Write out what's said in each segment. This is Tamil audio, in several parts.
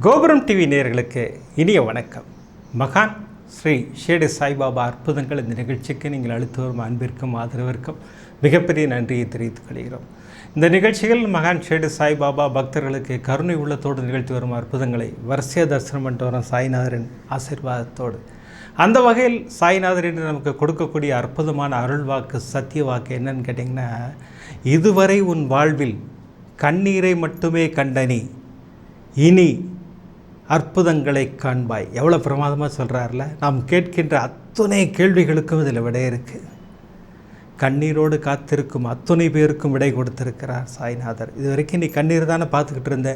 கோபுரம் டிவி நேயர்களுக்கு இனிய வணக்கம். மகான் ஸ்ரீ ஷிரடி சாய்பாபா அற்புதங்கள் இந்த நிகழ்ச்சிக்கு நீங்கள் அளித்து வரும் அன்பிற்கும் ஆதரவிற்கும் மிகப்பெரிய நன்றியை தெரிவித்துக் கொள்கிறோம். இந்த நிகழ்ச்சிகள் மகான் ஷிரடி சாய்பாபா பக்தர்களுக்கு கருணை உள்ளத்தோடு நிகழ்த்தி வரும் அற்புதங்களை வரிசையாக தரிசனம் பண்ணிட்டு வரும் சாய்நாதரின் ஆசீர்வாதத்தோடு. அந்த வகையில் சாய்நாதர் என்று நமக்கு கொடுக்கக்கூடிய அற்புதமான அருள் வாக்கு, சத்திய வாக்கு என்னன்னு கேட்டிங்கன்னா, இதுவரை உன் வாழ்வில் கண்ணீரை மட்டுமே கண்டனி, இனி அற்புதங்களை காண்பாய். எவ்வளோ பிரமாதமாக சொல்கிறார்ல. நாம் கேட்கின்ற அத்துணை கேள்விகளுக்கும் இதில் விடை இருக்குது. கண்ணீரோடு காத்திருக்கும் அத்துணை பேருக்கும் விடை கொடுத்திருக்கிறார் சாய்நாதர். இது வரைக்கும் நீ கண்ணீர் தானே பார்த்துக்கிட்டு இருந்த,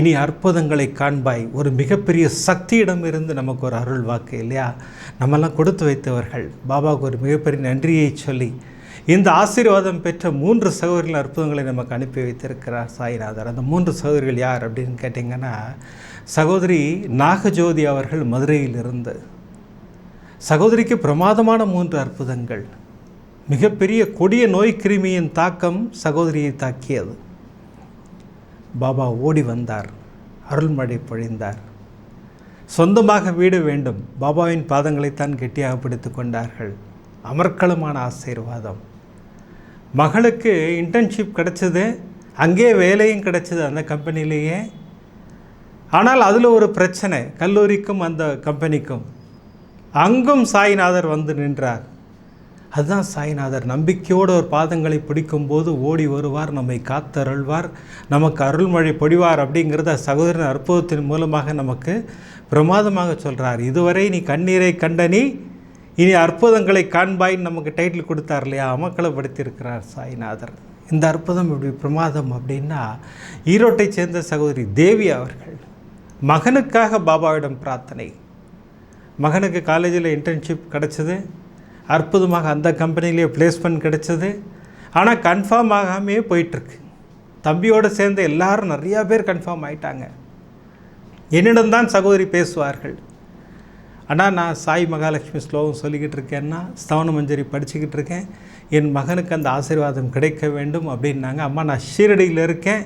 இனி அற்புதங்களை காண்பாய். ஒரு மிகப்பெரிய சக்தியிடம் இருந்து நமக்கு ஒரு அருள் வாக்கு இல்லையா? நம்மெல்லாம் கொடுத்து வைத்தவர்கள். பாபாவுக்கு ஒரு மிகப்பெரிய நன்றியை சொல்லி இந்த ஆசீர்வாதம் பெற்ற 3 சகோதரிகள் அற்புதங்களை நமக்கு அனுப்பி வைத்திருக்கிறார் சாய்நாதர். அந்த 3 சகோதரிகள் யார் அப்படின்னு கேட்டிங்கன்னா, சகோதரி நாகஜோதி அவர்கள் மதுரையிலிருந்து. சகோதரிக்கு பிரமாதமான 3 அற்புதங்கள். மிகப்பெரிய கொடிய நோய் கிருமியின் தாக்கம் சகோதரியை தாக்கியது. பாபா ஓடி வந்தார், அருள்மழை பொழிந்தார். சொந்தமாக வீடு வேண்டும், பாபாவின் பாதங்களைத்தான் கெட்டியாக பிடித்து கொண்டார்கள். அமர்க்களமான ஆசீர்வாதம். மகளுக்கு இன்டர்ன்ஷிப் கிடச்சிது, அங்கேயே வேலையும் கிடச்சிது அந்த கம்பெனிலேயே. ஆனால் அதில் ஒரு பிரச்சனை, கல்லூரிக்கும் அந்த கம்பெனிக்கும். அங்கும் சாய்நாதர் வந்து நின்றார். அதுதான் சாய்நாதர். நம்பிக்கையோடு ஒரு பாதங்களை பிடிக்கும்போது ஓடி வருவார், நம்மை காத்தருள்வார், நமக்கு அருள்மழை பொழிவார் அப்படிங்கிறத சகோதரன் அற்புதத்தின் மூலமாக நமக்கு பிரமாதமாக சொல்கிறார். இதுவரை நீ கண்ணீரை கண்டனி, இனி அற்புதங்களை காண்பாயின்னு நமக்கு டைட்டில் கொடுத்தார் இல்லையா? அமக்களப்படுத்தியிருக்கிறார் சாய்நாதர். இந்த அற்புதம் இப்படி பிரமாதம் அப்படின்னா, ஈரோட்டை சேர்ந்த சகோதரி தேவி அவர்கள் மகனுக்காக பாபாவிடம் பிரார்த்தனை. மகனுக்கு காலேஜில் இன்டர்ன்ஷிப் கிடச்சிது, அற்புதமாக அந்த கம்பெனிலேயே பிளேஸ்மெண்ட் கிடச்சிது. ஆனால் கன்ஃபார்ம் ஆகாமையே போயிட்டுருக்கு. தம்பியோடு சேர்ந்த எல்லாரும் நிறையா பேர் கன்ஃபார்ம் ஆகிட்டாங்க. என்னிடம்தான் சகோதரி பேசுவார்கள், ஆனால் நான் சாய் மகாலட்சுமி ஸ்லோகம் சொல்லிக்கிட்டு இருக்கேன்னா, ஸ்தவன மஞ்சரி படிச்சுக்கிட்டு இருக்கேன், என் மகனுக்கு அந்த ஆசீர்வாதம் கிடைக்க வேண்டும் அப்படின்னாங்க. அம்மா நான் ஷீரடியில் இருக்கேன்,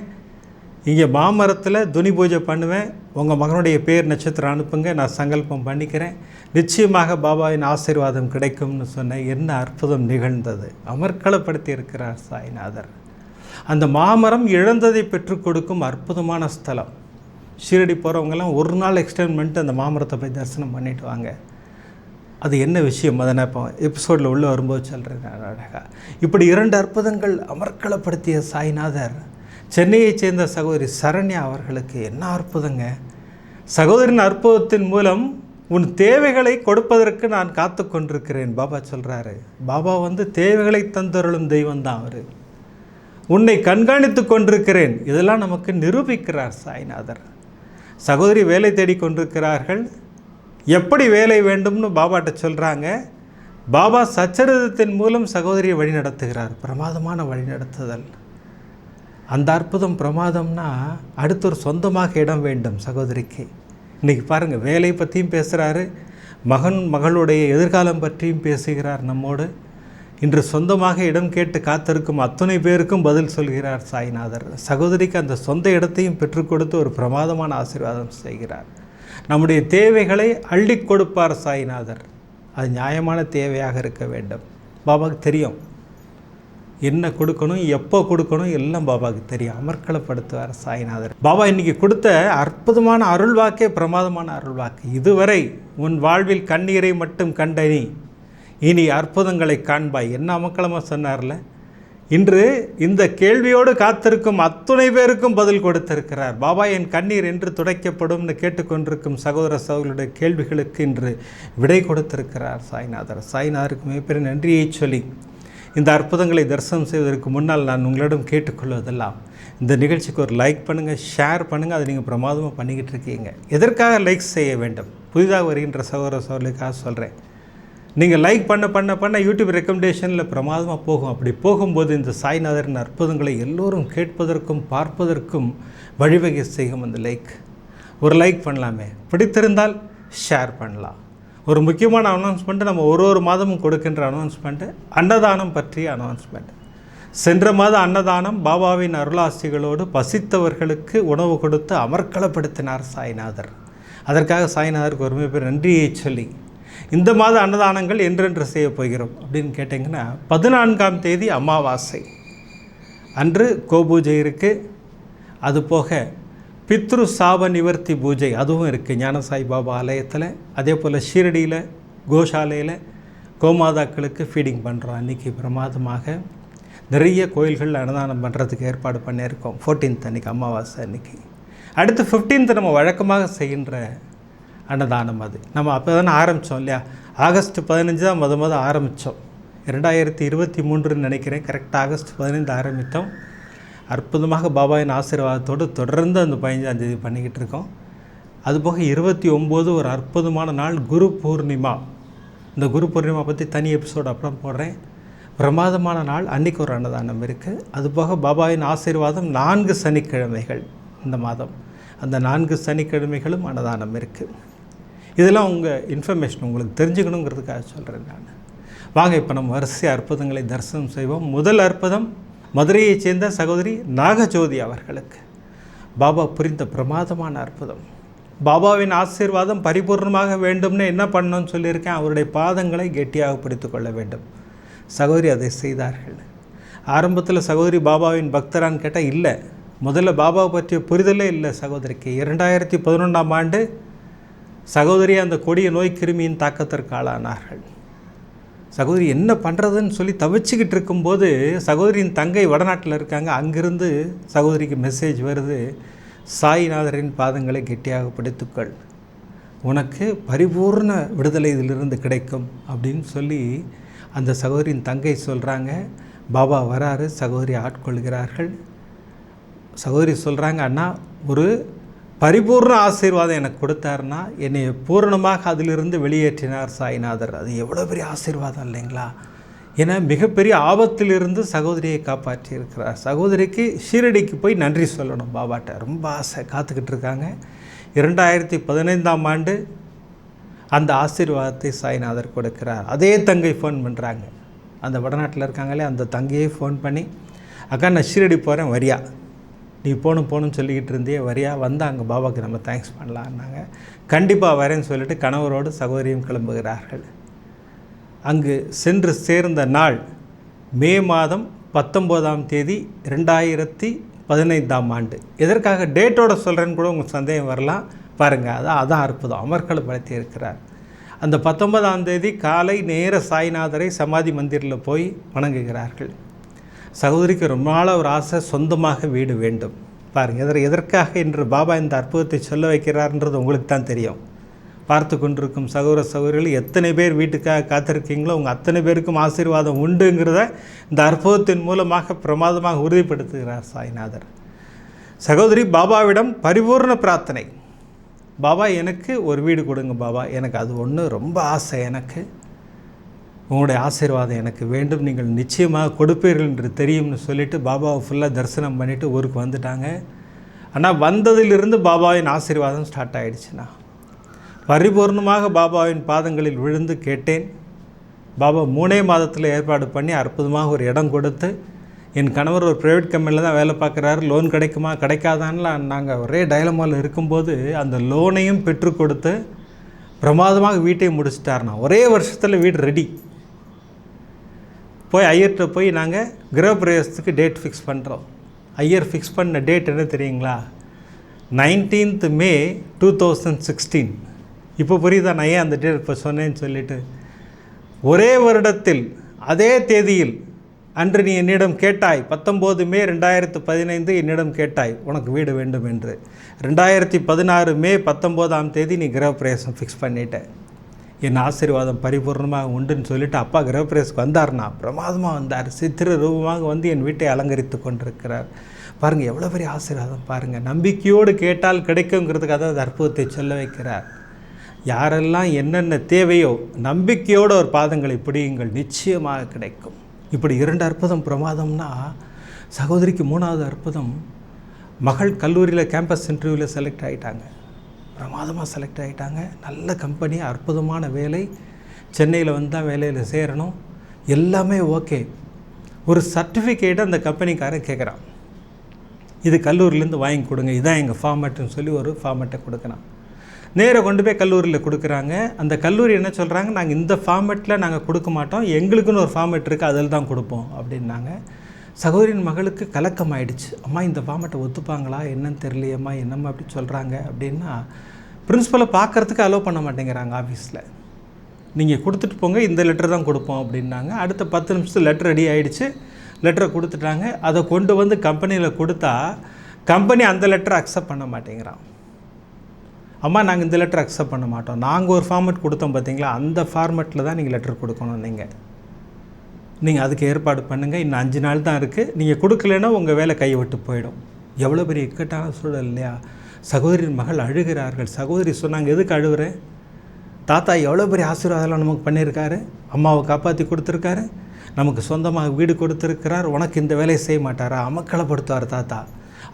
இங்கே மாமரத்தில் துனி பூஜை பண்ணுவேன், உங்கள் மகனுடைய பேர் நட்சத்திரம் அனுப்புங்க, நான் சங்கல்பம் பண்ணிக்கிறேன், நிச்சயமாக பாபாவின் ஆசீர்வாதம் கிடைக்கும்னு சொன்னேன். என்ன அற்புதம் நிகழ்ந்தது! அமர்க்களப்படுத்தி இருக்கிறார் சாய்நாதர். அந்த மாமரம் இழந்ததை பெற்றுக் கொடுக்கும் அற்புதமான ஸ்தலம். ஷீரடி போகிறவங்கெல்லாம் ஒரு நாள் எக்ஸ்டெண்ட் பண்ணிட்டு அந்த மாமரத்தை போய் தரிசனம் பண்ணிட்டு வாங்க. அது என்ன விஷயம் அதை நான் இப்போ எபிசோடில் உள்ளே வரும்போது சொல்கிறேன் அழகாக. இப்படி 2 அற்புதங்கள் அமர்க்களப்படுத்திய சாய்நாதர் சென்னையைச் சேர்ந்த சகோதரி சரண்யா அவர்களுக்கு என்ன அற்புதங்க! சகோதரின் அற்புதத்தின் மூலம் உன் தேவைகளை கொடுப்பதற்கு நான் காத்து கொண்டிருக்கிறேன் பாபா சொல்கிறாரு. பாபா வந்து தேவைகளை தந்தருளும் தெய்வந்தான் அவர். உன்னை கண்காணித்து கொண்டிருக்கிறேன், இதெல்லாம் நமக்கு நிரூபிக்கிறார் சாய்நாதர். சகோதரி வேலை தேடி கொண்டிருக்கிறார்கள். எப்படி வேலை வேண்டும்னு பாபாட்ட சொல்கிறாங்க. பாபா சச்சரிதத்தின் மூலம் சகோதரியை வழிநடத்துகிறார். பிரமாதமான வழிநடத்துதல். அந்த அற்புதம் பிரமாதம்னா, அடுத்த ஒரு சொந்தமாக இடம் வேண்டும் சகோதரிக்கு. இன்றைக்கி பாருங்கள், வேலை பற்றியும் பேசுகிறாரு, மகளுடைய எதிர்காலம் பற்றியும் பேசுகிறார் நம்மோடு. இன்று சொந்தமாக இடம் கேட்டு காத்திருக்கும் அத்துணை பேருக்கும் பதில் சொல்கிறார் சாய்நாதர். சகோதரிக்கு அந்த சொந்த இடத்தையும் பெற்றுக் கொடுத்து ஒரு பிரமாதமான ஆசீர்வாதம் செய்கிறார். நம்முடைய தேவைகளை அள்ளி கொடுப்பார் சாய்நாதர். அது நியாயமான தேவையாக இருக்க வேண்டும். பாபாவுக்கு தெரியும் என்ன கொடுக்கணும், எப்போ கொடுக்கணும், எல்லாம் பாபாவுக்கு தெரியும். அமர்க்களப்படுத்துவார் சாய்நாதர். பாபா இன்றைக்கி கொடுத்த அற்புதமான அருள்வாக்கே பிரமாதமான அருள்வாக்கு. இதுவரை உன் வாழ்வில் கண்ணீரை மட்டும் கண்டனி, இனி அற்புதங்களை காண்பாய். என்ன அமக்களமாக சொன்னார்ல. இன்று இந்த கேள்வியோடு காத்திருக்கும் அத்துணை பேருக்கும் பதில் கொடுத்திருக்கிறார். பாபா என் கண்ணீர் என்று துடைக்கப்படும்னு கேட்டுக்கொண்டிருக்கும் சகோதர சகோதரருடைய கேள்விகளுக்கு இன்று விடை கொடுத்திருக்கிறார் சாய்நாதர். சாய்நாதருக்கு மிகப்பெரிய நன்றியை சொல்லி இந்த அற்புதங்களை தரிசனம் செய்வதற்கு முன்னால் நான் உங்களிடம் கேட்டுக்கொள்வதெல்லாம், இந்த நிகழ்ச்சிக்கு ஒரு லைக் பண்ணுங்கள், ஷேர் பண்ணுங்கள். அதை நீங்கள் பிரமாதமாக பண்ணிக்கிட்டு இருக்கீங்க. எதற்காக லைக் செய்ய வேண்டும்? புதிதாக வருகின்ற சகோதர சகோதரிக்காக சொல்கிறேன். நீங்கள் லைக் பண்ண யூடியூப் ரெக்கமெண்டேஷனில் பிரமாதமாக போகும். அப்படி போகும்போது இந்த சாய்நாதரின் அற்புதங்களை எல்லோரும் கேட்பதற்கும் பார்ப்பதற்கும் வழிவகை செய்யும். அந்த ஒரு லைக் பண்ணலாமே. பிடித்திருந்தால் ஷேர் பண்ணலாம். ஒரு முக்கியமான அனௌன்ஸ்மெண்ட்டு, நம்ம ஒரு மாதமும் கொடுக்கின்ற அனௌன்ஸ்மெண்ட்டு, அன்னதானம் பற்றிய அனௌன்ஸ்மெண்ட். சென்ற மாத அன்னதானம் பாபாவின் அருளாசிகளோடு பசித்தவர்களுக்கு உணவு கொடுத்து அமர்க்களப்படுத்தினார் சாய்நாதர். அதற்காக சாய்நாதருக்கு ஒரு மிகப்பெரிய நன்றியை சொல்லி இந்த மாத அன்னதானங்கள் என்றென்று செய்ய போகிறோம் அப்படின்னு கேட்டிங்கன்னா 14ஆம் தேதி அமாவாசை அன்று கோபூஜை இருக்குது. அதுபோக பித்ரு சாப நிவர்த்தி பூஜை அதுவும் இருக்குது ஞானசாய் பாபா ஆலயத்தில். அதே போல் ஷீரடியில் கோஷாலையில் கோமாதாக்களுக்கு ஃபீடிங் பண்ணுறோம். அன்றைக்கி பிரமாதமாக நிறைய கோயில்கள் அன்னதானம் பண்ணுறதுக்கு ஏற்பாடு பண்ணியிருக்கோம். 14th அன்றைக்கி அமாவாசை அன்றைக்கி. அடுத்து 15th நம்ம வழக்கமாக செய்கின்ற அன்னதானம். அது நம்ம அப்போ தானே ஆரம்பித்தோம் இல்லையா? ஆகஸ்ட் 15 தான் மொதல் ஆரம்பித்தோம். 2023 நினைக்கிறேன். கரெக்டாக ஆகஸ்ட் 15 ஆரம்பித்தோம். அற்புதமாக பாபாவின் ஆசீர்வாதத்தோடு தொடர்ந்து அந்த 15ஆம் தேதி பண்ணிக்கிட்டு இருக்கோம். அதுபோக 29 ஒரு அற்புதமான நாள் குரு பூர்ணிமா. இந்த குரு பூர்ணிமா பற்றி தனி எபிசோடு அப்புறம் போடுறேன். பிரமாதமான நாள். அன்றைக்கி ஒரு அன்னதானம் இருக்குது. அதுபோக பாபாவின் ஆசீர்வாதம் 4 சனிக்கிழமைகள் இந்த மாதம். அந்த 4 சனிக்கிழமைகளும் அன்னதானம் இருக்குது. இதெல்லாம் உங்கள் இன்ஃபர்மேஷன் உங்களுக்கு தெரிஞ்சுக்கணுங்கிறதுக்காக சொல்கிறேன் நான். வாங்க இப்போ நம்ம வரிசை அற்புதங்களை தரிசனம் செய்வோம். முதல் அற்புதம் மதுரையைச் சேர்ந்த சகோதரி நாகஜோதி அவர்களுக்கு பாபா புரிந்த பிரமாதமான அற்புதம். பாபாவின் ஆசீர்வாதம் பரிபூர்ணமாக வேண்டும்னு என்ன பண்ணணும்னு சொல்லியிருக்கேன். அவருடைய பாதங்களை கெட்டியாக பிடித்து கொள்ள வேண்டும். சகோதரி அதை செய்தார்கள். ஆரம்பத்தில் சகோதரி பாபாவின் பக்தரான்னு கேட்டால் இல்லை. முதல்ல பாபாவை பற்றிய புரிதலே இல்லை சகோதரிக்கு. 2011ஆம் ஆண்டு சகோதரி அந்த கொடிய நோய் கிருமியின் தாக்கத்திற்கு ஆளானார்கள். சகோதரி என்ன பண்ணுறதுன்னு சொல்லி தவிச்சுக்கிட்டு இருக்கும்போது சகோதரியின் தங்கை வடநாட்டில் இருக்காங்க. அங்கிருந்து சகோதரிக்கு மெசேஜ் வருது, சாய்நாதரின் பாதங்களை கெட்டியாக பிடித்துக்கள், உனக்கு பரிபூர்ண விடுதலை இதிலிருந்து கிடைக்கும் அப்படின்னு சொல்லி அந்த சகோதரியின் தங்கை சொல்கிறாங்க. பாபா வராரு, சகோதரி ஆட்கொள்கிறார்கள். சகோதரி சொல்கிறாங்க, அண்ணா ஒரு பரிபூர்ண ஆசீர்வாதம் எனக்கு கொடுத்தாருன்னா என்னை பூரணமாக அதிலிருந்து வெளியேற்றினார் சாய்நாதர். அது எவ்வளோ பெரிய ஆசீர்வாதம் இல்லைங்களா? ஏன்னா மிகப்பெரிய ஆபத்திலிருந்து சகோதரியை காப்பாற்றியிருக்கிறார். சகோதரிக்கு ஷீரடிக்கு போய் நன்றி சொல்லணும் பாபாட்ட. ரொம்ப ஆசை காத்துக்கிட்டு இருக்காங்க. 2015ஆம் ஆண்டு அந்த ஆசீர்வாதத்தை சாய்நாதர் கொடுக்கிறார். அதே தங்கை ஃபோன் பண்ணுறாங்க. அந்த வடநாட்டில் இருக்காங்களே அந்த தங்கையே ஃபோன் பண்ணி, அக்கா நான் ஷீரடி போகிறேன் வரியா, நீ போகணும்னு சொல்லிக்கிட்டு இருந்தே வரியா, வந்து அங்கே பாபாவுக்கு நம்ம தேங்க்ஸ் பண்ணலான்னாங்க. கண்டிப்பாக வரேன்னு சொல்லிட்டு கணவரோடு சகோதரியும் கிளம்புகிறார்கள். அங்கு சென்று சேர்ந்த நாள் மே மாதம் 19ஆம் தேதி 2015ஆம் ஆண்டு. எதற்காக டேட்டோட சொல்கிறேன்னு கூட உங்களுக்கு சந்தேகம் வரலாம். பாருங்கள், அதான் அற்புதம். அமர்க்களப்படுத்தி இருக்கிறார். அந்த 19ஆம் தேதி காலை நேர சாய்நாதரை சமாதி மந்திரில் போய் வணங்குகிறார்கள். சகோதரிக்கு ரொம்ப நாளாக ஒரு ஆசை, சொந்தமாக வீடு வேண்டும். பாருங்கள், எதற்காக இன்று பாபா இந்த அற்புதத்தை சொல்ல வைக்கிறார்ன்றது உங்களுக்கு தான் தெரியும். பார்த்து கொண்டிருக்கும் சகோதர சகோதரிகள் எத்தனை பேர் வீட்டுக்காக காத்திருக்கீங்களோ உங்கள் அத்தனை பேருக்கும் ஆசீர்வாதம் உண்டுங்கிறத இந்த அற்புதத்தின் மூலமாக பிரமாதமாக உறுதிப்படுத்துகிறார் சாய்நாதர். சகோதரி பாபாவிடம் பரிபூர்ண பிரார்த்தனை, பாபா எனக்கு ஒரு வீடு கொடுங்க பாபா, எனக்கு அது ஒன்று ரொம்ப ஆசை, எனக்கு உங்களுடைய ஆசீர்வாதம் எனக்கு வேண்டும், நீங்கள் நிச்சயமாக கொடுப்பீர்கள் என்று தெரியும்னு சொல்லிவிட்டு பாபாவை ஃபுல்லாக தரிசனம் பண்ணிவிட்டு ஊருக்கு வந்துட்டாங்க. ஆனால் வந்ததிலிருந்து பாபாவின் ஆசீர்வாதம் ஸ்டார்ட் ஆகிடுச்சுண்ணா. பரிபூர்ணமாக பாபாவின் பாதங்களில் விழுந்து கேட்டேன். பாபா 3 மாதத்தில் ஏற்பாடு பண்ணி அற்புதமாக ஒரு இடம் கொடுத்து, என் கணவர் ஒரு ப்ரைவேட் கம்பெனியில் தான் வேலை பார்க்குறாரு, லோன் கிடைக்குமா கிடைக்காதான்லாம் நாங்கள் ஒரே டயலமாவில் இருக்கும்போது அந்த லோனையும் பெற்று கொடுத்து பிரமாதமாக வீட்டையும் முடிச்சிட்டாருண்ணா. ஒரே வருஷத்தில் வீடு ரெடி. போய் ஐயர்கிட்ட போய் நாங்கள் கிரகப்பிரவேசத்துக்கு டேட் ஃபிக்ஸ் பண்ணுறோம். ஐயர் ஃபிக்ஸ் பண்ண டேட் என்ன தெரியுங்களா? 19th May 2016. இப்போ புரியுதா நான் ஏன் அந்த டேட் இப்போ சொன்னேன்னு சொல்லிவிட்டு. ஒரே வருடத்தில் அதே தேதியில் அன்று நீ என்னிடம் கேட்டாய், 19 May 2015 என்னிடம் கேட்டாய் உனக்கு வீடு வேண்டும் என்று. 2016 May 19ஆம் தேதி நீ கிரகப்பிரவேசம் ஃபிக்ஸ் பண்ணிட்ட. என் ஆசீர்வாதம் பரிபூர்ணமாக உண்டுன்னு சொல்லிவிட்டு அப்பா கிரகப்பிரவேசத்துக்கு வந்தார்னா, பிரமாதமாக வந்தார். சித்திர ரூபமாக வந்து என் வீட்டை அலங்கரித்து கொண்டிருக்கிறார். பாருங்கள் எவ்வளோ பெரிய ஆசீர்வாதம் பாருங்கள். நம்பிக்கையோடு கேட்டால் கிடைக்குங்கிறதுக்காக தான் அந்த அற்புதத்தை சொல்ல வைக்கிறார். யாரெல்லாம் என்னென்ன தேவையோ நம்பிக்கையோடு ஒரு பாதங்களை பிடியுங்கள், நிச்சயமாக கிடைக்கும். இப்படி 2 அற்புதம் பிரமாதம்னா, சகோதரிக்கு 3வது அற்புதம், மகள் கல்லூரியில் கேம்பஸ் இன்டர்வியூவில் செலக்ட் ஆகிட்டாங்க. பிரமாதமாக செலக்ட் ஆகிட்டாங்க. நல்ல கம்பெனி, அற்புதமான வேலை, சென்னையில் வந்து தான் வேலையில் சேரணும், எல்லாமே ஓகே. ஒரு சர்டிஃபிகேட்டை அந்த கம்பெனிக்காரன் கேட்குறான். இது கல்லூரியிலேருந்து வாங்கி கொடுங்க, இதான் எங்கள் ஃபார்மேட்டுன்னு சொல்லி ஒரு ஃபார்மேட்டை கொடுக்குறான். நேராக கொண்டு போய் கல்லூரியில் கொடுக்குறாங்க. அந்த கல்லூரி என்ன சொல்கிறாங்க, நாங்கள் இந்த ஃபார்மேட்டில் நாங்கள் கொடுக்க மாட்டோம், எங்களுக்குன்னு ஒரு ஃபார்மேட் இருக்குது, அதில் தான் கொடுப்போம் அப்படின்னாங்க. சகோதரின் மகளுக்கு கலக்கம் ஆயிடுச்சு. அம்மா இந்த ஃபார்மேட்டை ஒத்துப்பாங்களா என்னன்னு தெரியலையம்மா, என்னம்மா அப்படி சொல்கிறாங்க அப்படின்னா, பிரின்ஸிபலை பார்க்குறதுக்கு அலோவ் பண்ண மாட்டேங்கிறாங்க ஆஃபீஸில். நீங்கள் கொடுத்துட்டு போங்க, இந்த லெட்டர் தான் கொடுப்போம் அப்படின்னாங்க. அடுத்த 10 நிமிஷத்தில் லெட்டர் ரெடி ஆகிடுச்சு. லெட்டரை கொடுத்துட்டாங்க. அதை கொண்டு வந்து கம்பெனியில் கொடுத்தா கம்பெனி அந்த லெட்டரை அக்செப்ட் பண்ண மாட்டேங்கிறான். அம்மா நாங்கள் இந்த லெட்டர் அக்செப்ட் பண்ண மாட்டோம், நாங்கள் ஒரு ஃபார்மேட் கொடுத்தோம் பார்த்தீங்களா, அந்த ஃபார்மேட்டில் தான் நீங்கள் லெட்டர் கொடுக்கணும், நீங்கள் அதுக்கு ஏற்பாடு பண்ணுங்கள், இன்னும் 5 நாள் தான் இருக்குது, நீங்கள் கொடுக்கலன்னா உங்கள் வேலை கையை விட்டு போயிடும். எவ்வளோ பெரிய இக்கட்டான சூழல் இல்லையா? சகோதரின் மகள் அழுகிறார்கள். சகோதரி சொன்னாங்க, எதுக்கு அழுகுறேன்? தாத்தா எவ்வளோ பெரிய ஆசீர்வாதம் நமக்கு பண்ணியிருக்காரு, அம்மாவை காப்பாற்றி கொடுத்துருக்காரு, நமக்கு சொந்தமாக வீடு கொடுத்துருக்கிறார், உனக்கு இந்த வேலையை செய்ய மாட்டாரா? அமக்களப்படுத்துவார் தாத்தா.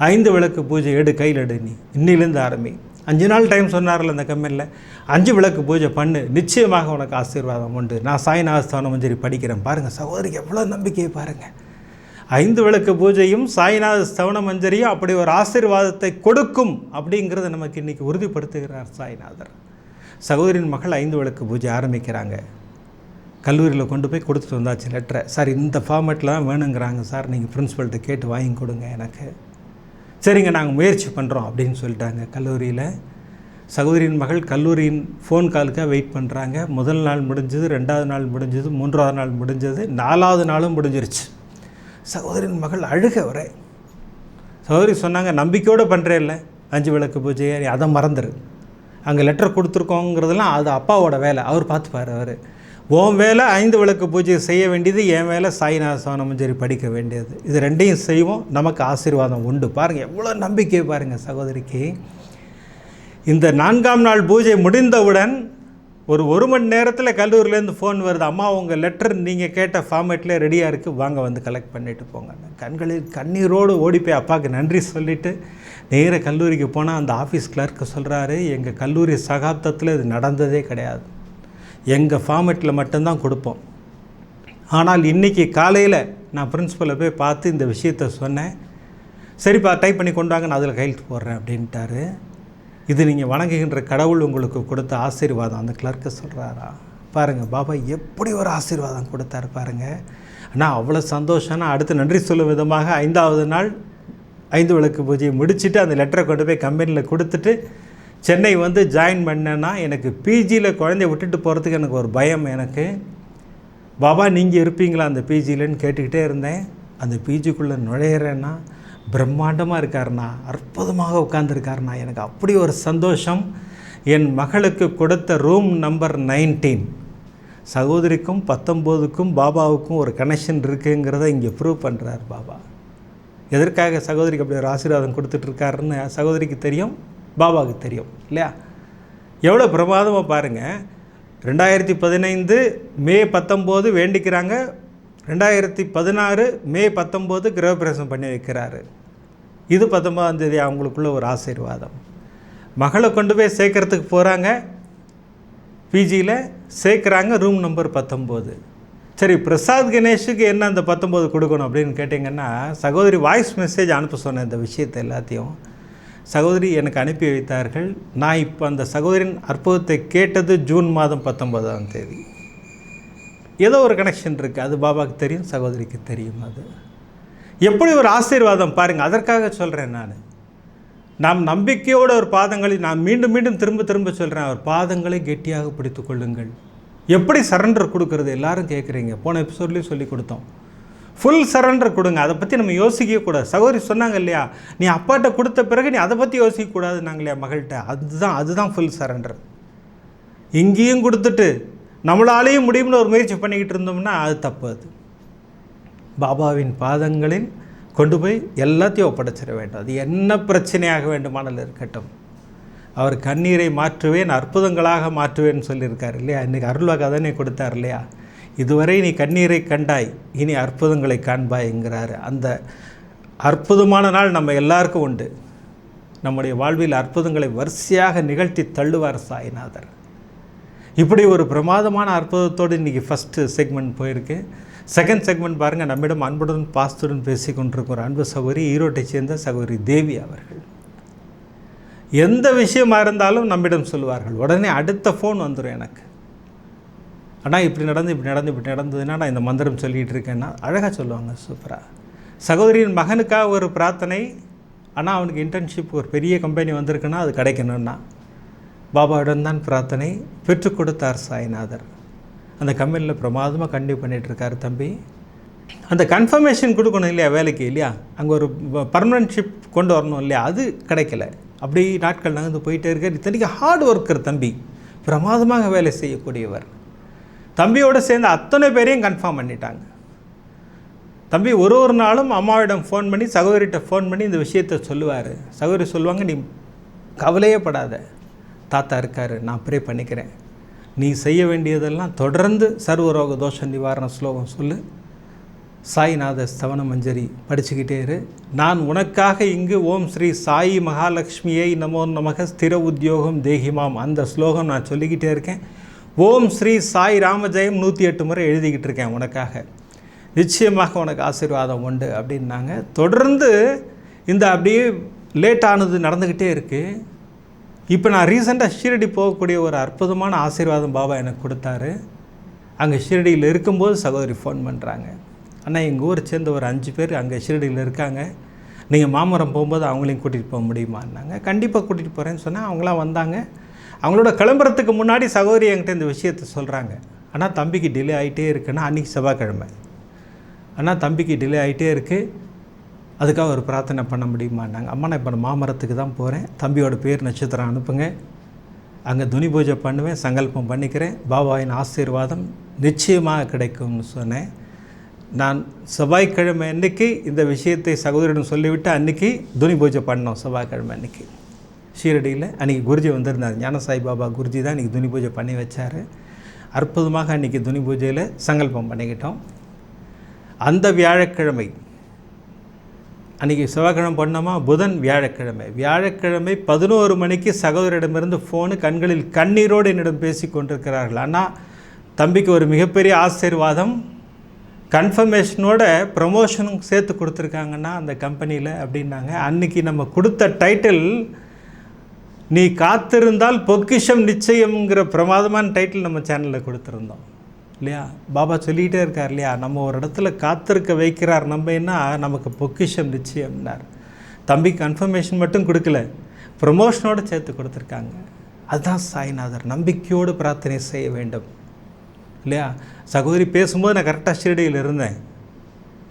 5 விளக்கு பூஜை எடு, கையில் எடு, நீ இன்னிலேருந்து ஆரம்பி. 5 நாள் டைம் சொன்னார்ல அந்த கம்பெனியில், 5 விளக்கு பூஜை பண்ணு, நிச்சயமாக உனக்கு ஆசீர்வாதம் உண்டு. நான் சாய்நாத ஸ்தவன மஞ்சரி படிக்கிறேன். பாருங்கள் சகோதரிக்கு எவ்வளோ நம்பிக்கையை பாருங்கள். 5 விளக்கு பூஜையும் சாய்நாத ஸ்தவன மஞ்சரியும் அப்படி ஒரு ஆசீர்வாதத்தை கொடுக்கும் அப்படிங்கிறத நமக்கு இன்றைக்கி உறுதிப்படுத்துகிறார் சாய்நாதர். சகோதரின் மகள் 5 விளக்கு பூஜை ஆரம்பிக்கிறாங்க. கல்லூரியில் கொண்டு போய் கொடுத்துட்டு வந்தாச்சு லெட்டரை. சார் இந்த ஃபார்மேட்டில் தான் வேணுங்கிறாங்க சார், நீங்கள் பிரின்ஸிபல்கிட்ட கேட்டு வாங்கி கொடுங்க எனக்கு. சரிங்க நாங்கள் முயற்சி பண்ணுறோம் அப்படின்னு சொல்லிட்டாங்க. கல்லூரியில் சகோதரியின் மகள் கல்லூரியின் ஃபோன் காலுக்காக வெயிட் பண்ணுறாங்க. முதல் நாள் முடிஞ்சது, 2வது நாள் முடிஞ்சது, 3வது நாள் முடிஞ்சது, 4வது நாளும் முடிஞ்சிருச்சு. சகோதரியின் மகள் அழுக வர. சகோதரி சொன்னாங்க, நம்பிக்கையோடு பண்ணுறேன் இல்லை 5 விளக்கு பூஜையை, நீ அதை மறந்துடு. அங்கே லெட்டர் கொடுத்துருக்கோங்கிறதெல்லாம் அது அப்பாவோட வேலை, அவர் பார்த்துப்பார். அவர் உன் வேலை 5 விளக்கு பூஜையை செய்ய வேண்டியது, என் வேலை சாய்நாத ஸ்தவன மஞ்சரி படிக்க வேண்டியது. இது 2ஐயும் செய்வோம், நமக்கு ஆசீர்வாதம் உண்டு. பாருங்கள் எவ்வளோ நம்பிக்கை பாருங்கள் சகோதரிக்கு. இந்த 4ஆம் நாள் பூஜை முடிந்தவுடன் ஒரு மணி நேரத்தில் கல்லூரியிலேருந்து ஃபோன் வருது, அம்மா உங்கள் லெட்டர் நீங்கள் கேட்ட ஃபார்மேட்லேயே ரெடியாக இருக்குது, வாங்க வந்து கலெக்ட் பண்ணிவிட்டு போங்க. கண்களில் கண்ணீரோடு ஓடி போய் அப்பாவுக்கு நன்றி சொல்லிவிட்டு நேராக கல்லூரிக்கு போனால் அந்த ஆஃபீஸ் கிளர்க்கு சொல்கிறாரு, எங்கள் கல்லூரி சகாப்தத்தில் இது நடந்ததே கிடையாது, எங்கள் ஃபார்மேட்டில் மட்டும்தான் கொடுப்போம். ஆனால் இன்றைக்கி காலையில் நான் பிரின்ஸிபலை போய் பார்த்து இந்த விஷயத்தை சொன்னேன். சரிப்பா டைப் பண்ணி கொண்டு வாங்க, நான் அதில் கையெழுத்து போடுறேன் அப்படின்ட்டாரு. இது நீங்கள் வணங்குகின்ற கடவுள் உங்களுக்கு கொடுத்த ஆசீர்வாதம். அந்த கிளர்க்கு சொல்கிறாரா? பாருங்கள் பாபா எப்படி ஒரு ஆசீர்வாதம் கொடுத்தாரு பாருங்கள். ஆனால் அவ்வளோ சந்தோஷம்னா அடுத்து நன்றி சொல்லும் விதமாக 5வது நாள் 5 விளக்கு பூஜையை முடிச்சுட்டு அந்த லெட்டரை கொண்டு போய் கம்பெனியில் கொடுத்துட்டு சென்னை வந்து ஜாயின் பண்ணேன்னா, எனக்கு பிஜியில் குழந்தைய விட்டுட்டு போகிறதுக்கு எனக்கு ஒரு பயம். எனக்கு பாபா நீங்கள் இருப்பீங்களா அந்த பிஜியிலன்னு கேட்டுக்கிட்டே இருந்தேன். அந்த பிஜிக்குள்ளே நுழையிறேன்னா பிரம்மாண்டமாக இருக்காருண்ணா, அற்புதமாக உட்கார்ந்துருக்காருண்ணா. எனக்கு அப்படி ஒரு சந்தோஷம். என் மகளுக்கு கொடுத்த ரூம் நம்பர் 19 சகோதரிக்கும் 19க்கும் பாபாவுக்கும் ஒரு கனெக்ஷன் இருக்குங்கிறத இங்கே ப்ரூவ் பண்ணுறார் பாபா. எதற்காக சகோதரிக்கு அப்படி ஒரு ஆசீர்வாதம் கொடுத்துட்ருக்காருன்னு சகோதரிக்கு தெரியும், பாபாவுக்கு தெரியும் இல்லையா? எவ்வளோ பிரமாதமாக பாருங்கள். 2015 மே 19 வேண்டிக்கிறாங்க, 2016 மே 19 கிரகப்பிரவேசம் பண்ணி வைக்கிறாரு. இது 19ஆம் தேதி அவங்களுக்குள்ள ஒரு ஆசீர்வாதம். மகளை கொண்டு போய் சேர்க்கறதுக்கு போகிறாங்க, பிஜியில் சேர்க்குறாங்க, ரூம் நம்பர் 19. சரி பிரசாத் கணேஷுக்கு என்ன அந்த 19 கொடுக்கணும் அப்படின்னு கேட்டிங்கன்னா, சகோதரி வாய்ஸ் மெசேஜ் அனுப்ப சொன்ன இந்த விஷயத்தை எல்லாத்தையும் சகோதரி எனக்கு அனுப்பி வைத்தார்கள். நான் இப்போ அந்த சகோதரின் அற்புதத்தை கேட்டது ஜூன் மாதம் 19ஆம் தேதி. ஏதோ ஒரு கனெக்ஷன் இருக்குது, அது பாபாவுக்கு தெரியும், சகோதரிக்கு தெரியும். அது எப்படி ஒரு ஆசீர்வாதம் பாருங்கள். அதற்காக சொல்கிறேன் நாம் நம்பிக்கையோட ஒரு பாதங்களை நான் மீண்டும் மீண்டும் திரும்ப சொல்கிறேன், அவர் பாதங்களை கெட்டியாக பிடித்து கொள்ளுங்கள். எப்படி சரண்டர் கொடுக்கறது எல்லாரும் கேட்குறீங்க, போன எபிசோட்லேயும் சொல்லி கொடுத்தோம். ஃபுல் சரண்டர் கொடுங்க, அதை பற்றி நம்ம யோசிக்கக்கூடாது. சகோதரி சொன்னாங்க இல்லையா, நீ அப்பாட்ட கொடுத்த பிறகு நீ அதை பற்றி யோசிக்கக்கூடாது நாங்கள் இல்லையா மகள்கிட்ட. அதுதான் ஃபுல் சரண்டர். இங்கேயும் கொடுத்துட்டு நம்மளாலேயும் முடியும்னு ஒரு முயற்சி பண்ணிக்கிட்டு இருந்தோம்னா அது தப்பு. அது பாபாவின் பாதங்களில் கொண்டு போய் எல்லாத்தையும் ஒப்படைச்சிட வேண்டும். அது என்ன பிரச்சனையாக வேண்டுமானால் இருக்கட்டும், அவர் கண்ணீரை மாற்றுவேன் அற்புதங்களாக மாற்றுவேன்னு சொல்லியிருக்கார் இல்லையா? இன்றைக்கி அருள்வாக்கு அதனே கொடுத்தார் இல்லையா? இதுவரை நீ கண்ணீரை கண்டாய், இனி அற்புதங்களை காண்பாய்ங்கிறாரு. அந்த அற்புதமான நாள் நம்ம எல்லாருக்கும் உண்டு. நம்முடைய வாழ்வில் அற்புதங்களை வரிசையாக நிகழ்த்தி தள்ளுவார் சாய்நாதர். இப்படி ஒரு பிரமாதமான அற்புதத்தோடு இன்றைக்கி ஃபஸ்ட்டு செக்மெண்ட் போயிருக்கு. செகண்ட் செக்மெண்ட் பாருங்கள். நம்மிடம் அன்புடன் பாசத்துடன் பேசி கொண்டிருக்கும் ஒரு அன்பு சகோதரி, ஈரோட்டை சேர்ந்த சகோதரி தேவி அவர்கள். எந்த விஷயமாக இருந்தாலும் நம்மிடம் சொல்லுவார்கள். உடனே அடுத்த ஃபோன் வந்துடும் எனக்கு. ஆனால் இப்படி நடந்ததுன்னா நான் இந்த மந்திரம் சொல்லிகிட்டு இருக்கேன்னா அழகாக சொல்லுவாங்க, சூப்பராக. சகோதரியின் மகனுக்காக ஒரு பிரார்த்தனை, ஆனால் அவனுக்கு இன்டர்ன்ஷிப் ஒரு பெரிய கம்பெனி வந்திருக்குன்னா அது கிடைக்கணும்னா பாபாவிடம் தான் பிரார்த்தனை. பெற்றுக் கொடுத்தார் சாய்நாதர். அந்த கம்பெனியில் பிரமாதமாக கண்டினியூ பண்ணிகிட்ருக்காரு தம்பி. அந்த கன்ஃபர்மேஷன் கொடுக்கணும் இல்லையா வேலைக்கு, இல்லையா, அங்கே ஒரு பர்மனன்ட்ஷிப் கொண்டு வரணும் இல்லையா, அது கிடைக்கல. அப்படி நாட்கள் நகர்ந்து போயிட்டே இருக்கார். இத்தனைக்கு ஹார்ட் ஒர்க்கர் தம்பி, பிரமாதமாக வேலை செய்யக்கூடியவர். தம்பியோடு சேர்ந்து அத்தனை பேரையும் கன்ஃபார்ம் பண்ணிட்டாங்க. தம்பி ஒரு நாளும் அம்மாவிடம் ஃபோன் பண்ணி, சகோதரிகிட்ட ஃபோன் பண்ணி இந்த விஷயத்தை சொல்லுவார். சகோதரி சொல்லுவாங்க, நீ கவலையே படாத, தாத்தா இருக்கார், நான் ப்ரே பண்ணிக்கிறேன். நீ செய்ய வேண்டியதெல்லாம் தொடர்ந்து சர்வரோக தோஷ நிவாரண ஸ்லோகம் சொல்லு, சாய்நாத ஸ்தவன மஞ்சரி படிச்சுக்கிட்டே இரு. நான் உனக்காக இங்கு ஓம் ஸ்ரீ சாயி மகாலட்சுமியை நமோ நமக ஸ்திர உத்தியோகம் தேகிமாம் அந்த ஸ்லோகம் நான் சொல்லிக்கிட்டே இருக்கேன். ஓம் ஸ்ரீ சாய் ராமஜெயம் 108 முறை எழுதிக்கிட்டு இருக்கேன் உனக்காக. நிச்சயமாக உனக்கு ஆசீர்வாதம் உண்டு அப்படின்னாங்க. தொடர்ந்து இந்த அப்படியே லேட்டானது நடந்துக்கிட்டே இருக்குது. இப்போ நான் ரீசெண்டாக ஷீரடி போகக்கூடிய ஒரு அற்புதமான ஆசீர்வாதம் பாபா எனக்கு கொடுத்தாரு. அங்கே ஷீரடியில் இருக்கும்போது சகோதரி ஃபோன் பண்ணுறாங்க, அண்ணா எங்கள் ஊரை சேர்ந்த ஒரு 5 பேர் அங்கே ஷீரடியில் இருக்காங்க, நீங்கள் மாமரம் போகும்போது அவங்களையும் கூட்டிகிட்டு போக முடியுமான்னாங்க. கண்டிப்பாக கூட்டிகிட்டு போகிறேன்னு சொன்னால் அவங்களாம் வந்தாங்க. அவங்களோட கிளம்புறதுக்கு முன்னாடி சகோதரி என்கிட்ட இந்த விஷயத்தை சொல்கிறாங்க, ஆனால் தம்பிக்கு டிலே ஆகிட்டே இருக்குன்னா, அன்றைக்கி செவ்வாய்க்கிழமை, ஆனால் தம்பிக்கு டிலே ஆகிட்டே இருக்குது, அதுக்காக ஒரு பிரார்த்தனை பண்ண முடியுமான்னாங்க. அம்மா நான் இப்போ மாமரத்துக்கு தான் போகிறேன், தம்பியோட பேர் நட்சத்திரம் அனுப்புங்க, அங்கே துனி பூஜை பண்ணுவேன், சங்கல்பம் பண்ணிக்கிறேன், பாபாவின் ஆசீர்வாதம் நிச்சயமாக கிடைக்கும்னு சொன்னேன். நான் செவ்வாய்க்கிழமை அன்றைக்கி இந்த விஷயத்தை சகோதரிடம் சொல்லிவிட்டு அன்றைக்கி துனி பூஜை பண்ணோம். செவ்வாய்க்கிழமை அன்றைக்கி ஷீரடியில் அன்றைக்கி குருஜி வந்திருந்தார். ஞான சாய் பாபா குருஜி தான் இன்றைக்கி துனி பூஜை பண்ணி வச்சார். அற்புதமாக அன்றைக்கி துனி பூஜையில் சங்கல்பம் பண்ணிக்கிட்டோம். அந்த வியாழக்கிழமை அன்றைக்கி செவ்வாய்க்கிழமை பண்ணோமா, புதன் வியாழக்கிழமை 11 மணிக்கு சகோதரிடமிருந்து ஃபோனு, கண்களில் கண்ணீரோடு என்னிடம் பேசி கொண்டிருக்கிறார்கள். ஆனால் தம்பிக்கு ஒரு மிகப்பெரிய ஆசீர்வாதம், கன்ஃபர்மேஷனோட ப்ரமோஷனும் சேர்த்து கொடுத்துருக்காங்கன்னா அந்த கம்பெனியில் அப்படின்னாங்க. அன்றைக்கி நம்ம கொடுத்த டைட்டில், நீ காத்திருந்தால் பொக்கிஷம் நிச்சயம்ங்கிற பிரமாதமான டைட்டில் நம்ம சேனலில் கொடுத்துருந்தோம் இல்லையா. பாபா சொல்லிகிட்டே இருக்கார் இல்லையா, நம்ம ஒரு இடத்துல காத்திருக்க வைக்கிறார் நம்மன்னா நமக்கு பொக்கிஷம் நிச்சயம்னார். தம்பி கன்ஃபர்மேஷன் மட்டும் கொடுக்கல, ப்ரமோஷனோடு சேர்த்து கொடுத்துருக்காங்க. அதுதான் சாய்நாதர். நம்பிக்கையோடு பிரார்த்தனை செய்ய வேண்டும் இல்லையா. சகோதரி பேசும்போது நான் கரெக்டாக ஷீரடியில் இருந்தேன்.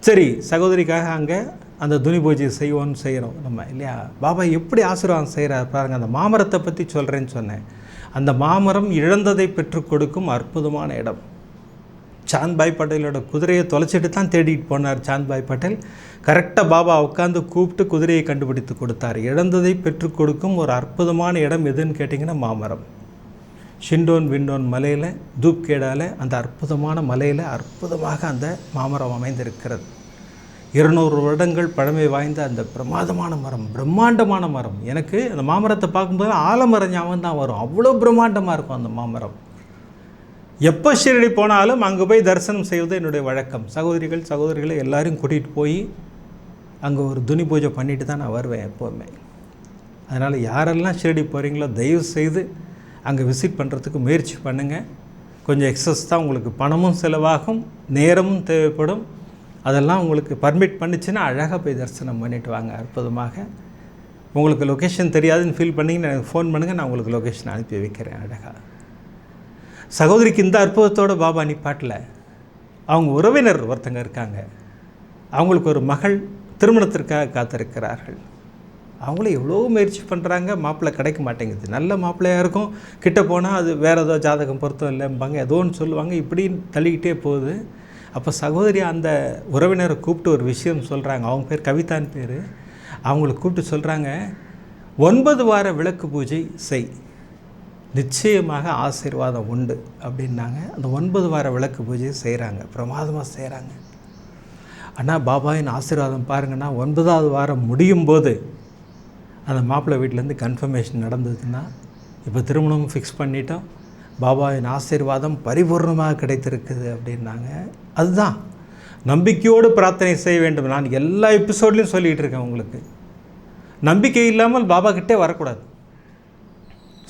சரி, சகோதரிக்காக அங்கே அந்த துனி பூஜை செய்யணும் நம்ம இல்லையா. பாபா எப்படி ஆசீர்வாதம் செய்கிறார் பாருங்கள். அந்த மாமரத்தை பற்றி சொல்கிறேன்னு சொன்னேன். அந்த மாமரம் இழந்ததை பெற்றுக் கொடுக்கும் அற்புதமான இடம். சாந்த்பாய் பட்டேலோட குதிரையை தொலைச்சிட்டு தான் தேடிட்டு போனார் சாந்த்பாய் பட்டேல். கரெக்டாக பாபா உட்காந்து கூப்பிட்டு குதிரையை கண்டுபிடித்து கொடுத்தார். இழந்ததை பெற்றுக் கொடுக்கும் ஒரு அற்புதமான இடம் எதுன்னு கேட்டிங்கன்னா மாமரம். ஷிண்டோன் விண்டோன் மலையில், தூப்கேடாவில், அந்த அற்புதமான மலையில் அற்புதமாக அந்த மாமரம் அமைந்திருக்கிறது. 200 வருடங்கள் பழமை வாய்ந்த அந்த பிரம்மாண்டமான மரம். எனக்கு அந்த மாமரத்தை பார்க்கும்போது ஆலமரம் ஞாபகம் தான் வரும். அவ்வளோ பிரம்மாண்டமாக இருக்கும் அந்த மாமரம். எப்போ ஷீரடி போனாலும் அங்கே போய் தரிசனம் செய்வது என்னுடைய வழக்கம். சகோதரிகளை எல்லாரையும் கூட்டிகிட்டு போய் அங்கே ஒரு துனி பூஜை பண்ணிட்டு தான் நான் வருவேன் எப்போவுமே. அதனால் யாரெல்லாம் ஷீரடி போகிறீங்களோ தயவு செய்து அங்கே விசிட் பண்ணுறதுக்கு முயற்சி பண்ணுங்கள். கொஞ்சம் எக்ஸஸ் தான், உங்களுக்கு பணமும் செலவாகும், நேரமும் தேவைப்படும். அதெல்லாம் உங்களுக்கு பர்மிட் பண்ணிச்சுன்னா அழகாக போய் தரிசனம் பண்ணிவிட்டு வாங்க. அற்புதமாக உங்களுக்கு லொக்கேஷன் தெரியாதுன்னு ஃபீல் பண்ணிங்கன்னா எனக்கு ஃபோன் பண்ணுங்கள், நான் உங்களுக்கு லொக்கேஷன் அனுப்பி வைக்கிறேன். அழகாக சகோதரிக்கு இந்த அற்புதத்தோடு பாபா நிப்பாட்டில் அவங்க உறவினர் ஒருத்தங்க இருக்காங்க. அவங்களுக்கு ஒரு மகள் திருமணத்திற்காக காத்திருக்கிறார்கள். அவங்களும் எவ்வளோ முயற்சி பண்ணுறாங்க, மாப்பிள்ளை கிடைக்க மாட்டேங்குது. நல்ல மாப்பிள்ளையாக இருக்கும், கிட்ட போனால் அது வேறு ஏதோ ஜாதகம் பொருத்தம் இல்லைம்பாங்க, ஏதோ ஒன்று சொல்லுவாங்க, இப்படி தள்ளிக்கிட்டே போகுது. அப்போ சகோதரி அந்த உறவினரை கூப்பிட்டு ஒரு விஷயம் சொல்கிறாங்க. அவங்க பேர் கவிதான்னு பேர். அவங்கள கூப்பிட்டு சொல்கிறாங்க, 9 வார விளக்கு பூஜை செய், நிச்சயமாக ஆசீர்வாதம் உண்டு அப்படின்னாங்க. அந்த 9 வார விளக்கு பூஜையை செய்கிறாங்க, பிரமாதமாக செய்கிறாங்க. ஆனால் பாபாவின் ஆசீர்வாதம் பாருங்கன்னா 9வது வாரம் முடியும் போது அந்த மாப்பிள்ளை வீட்டிலேருந்து கன்ஃபர்மேஷன் நடந்ததுன்னா, இப்போ திருமணமும் ஃபிக்ஸ் பண்ணிட்டோம், பாபாவின் ஆசீர்வாதம் பரிபூர்ணமாக கிடைத்திருக்குது அப்படின்னாங்க. அதுதான் நம்பிக்கையோடு பிரார்த்தனை செய்ய வேண்டும். நான் எல்லா எபிசோட்லேயும் சொல்லிகிட்டு இருக்கேன் உங்களுக்கு. நம்பிக்கை இல்லாமல் பாபா கிட்டே வரக்கூடாது.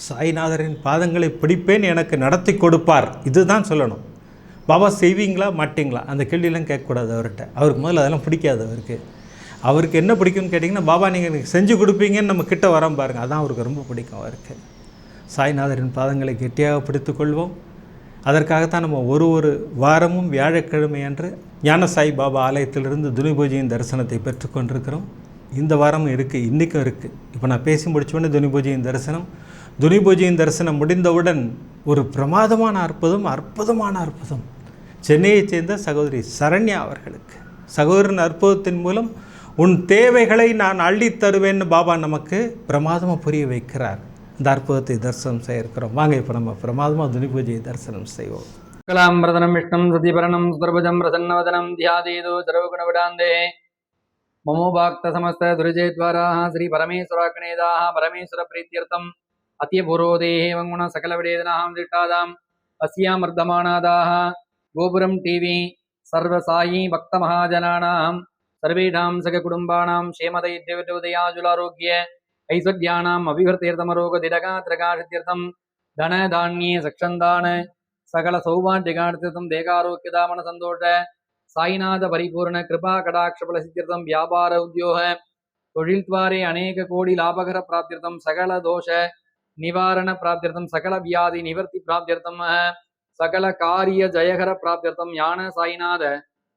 சாய்நாதரின் பாதங்களை பிடிப்பேன், எனக்கு நடத்தி கொடுப்பார், இதுதான் சொல்லணும். பாபா செய்வீங்களா மாட்டிங்களா அந்த கேள்வியெல்லாம் கேட்கக்கூடாது அவர்கிட்ட. அவருக்கு முதல்ல அதெல்லாம் பிடிக்காது. அவருக்கு என்ன பிடிக்கும்னு கேட்டிங்கன்னா, பாபா நீங்கள் எனக்கு செஞ்சு கொடுப்பீங்கன்னு நம்ம கிட்ட வரோம் பாருங்கள், அதான் அவருக்கு ரொம்ப பிடிக்கும். அவருக்கு சாய்நாதரின் பாதங்களை கெட்டியாக பிடித்துக்கொள்வோம். அதற்காகத்தான் நம்ம ஒரு வாரமும் வியாழக்கிழமை அன்று ஞான சாய் பாபா ஆலயத்திலிருந்து துணி பூஜையின் தரிசனத்தை பெற்றுக்கொண்டிருக்கிறோம். இந்த வாரமும் இருக்குது, இன்றைக்கும் இருக்குது. இப்போ நான் பேசி முடித்தோடனே துணி பூஜையின் தரிசனம். துணி பூஜையின் தரிசனம் முடிந்தவுடன் ஒரு பிரமாதமான அற்புதம் சென்னையைச் சேர்ந்த சகோதரி சரண்யா அவர்களுக்கு. சகோதரன் அற்புதத்தின் மூலம் உன் தேவைகளை நான் அள்ளித் தருவேன்னு பாபா நமக்கு பிரமாதமாக புரிய வைக்கிறார். இந்த அற்புதத்தை தரிசனம் செய்ய இருக்கிறோம். வாங்க இப்போ நம்ம பிரமாதமாக துணி பூஜையை தரிசனம் செய்வோம். கலாம்பிரதனம் விஷ்ணம் சதிபரணம் சுதர்பஜம் பிரசன்னவதனம் தியாதேதோ சர்வகுணவிடாந்தே மமோபாக்த சமஸ்த துரிஜேத்வாராः ஸ்ரீ பரமேஸ்வராக்னேதாः பரமேஸ்வர பிரீத்யர்த்தம் அத்தியபூர்வோதேஹ குண சகலவிடேதனாம் திட்டாதாம் அஸ்யாமர்தமானாதாः கோபுரம் டிவி சர்வசாயி பக்த மகாஜனானாம் சர்வேஷாம் சககுடும்பானாம் க்ஷேமதை தேவதேவதையாஜுலாரோக்கிய ஐஸ்வர்யானாம் அபிவர்த்தீர்த்தமரோக திடகாத்திரகாஷித்யர்த்தம் தன தானியே சக்ஷந்தான சகல சௌபாண்டிகார்த்தம் தேகாரோக்கியதாமன சந்தோஷ சாய்நாத பரிபூர்ண கிருபா கடாட்ச பலசித்யர்த்தம் வியாபார உத்தியோக தொழில்த்வாரே அநேக கோடி லாபகர பிராப்தியர்த்தம் சகல தோஷ நிவாரண பிராப்தியர்த்தம் சகல வியாதி நிவர்த்தி பிராப்தியர்த்தம் சகல காரிய ஜயகர பிராப்தியர்த்தம் ஞான சாய்நாத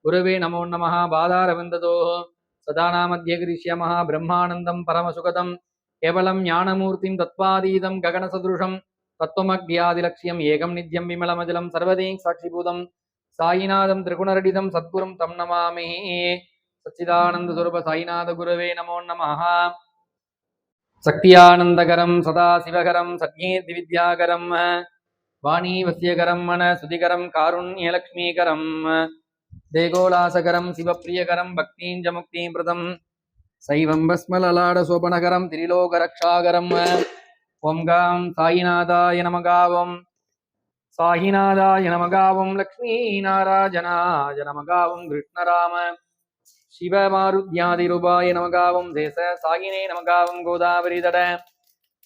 குருவே நமோ நமः பாதாரவிந்ததோ சதாநாமத்யே கிரிஷ்யமः பிரம்மானந்தம் பரமசுகதம் கேவலம் ஞானமூர்த்திம் தத்வாதீதம் ககனசதுருஷம் தத்துவமக்யாதிலட்சியம் ஏகம் நித்யம் விமலமஜலம் சர்வதே சாட்சிபூதம் சாயிநாதம் திரிகுணரடிதம் சத்குரும் தம் நமாமி. சச்சிதானந்த சுரூப சாய்நாத குருவே நமோ நமः. சக்தியானந்தகரம் சதா சிவகரம் சத்யேதி வித்யாகரம் வாணி வசியகரம் மன சுதிகரம் காருண்யலக்ஷ்மீகரம் தேகோலாசகரம் சிவப்பிரியகரம் பக்தீஞ்ச முக்தீம் பிரதம் சைவம் பஸ்மலலாட சோபனகரம் திரிலோகரக்ஷாகரம். ஓம் காம் சாயிநாதாய நமகாவம் சாயிநாதாய நமகாவம் லக்ஷ்மீ நாராஜனாய நமகாவம் கிருஷ்ணராம சிவமாருத்யாதிரூபாய நமகாவம் தேச சாயினே நமகாவம் கோதாவரி தட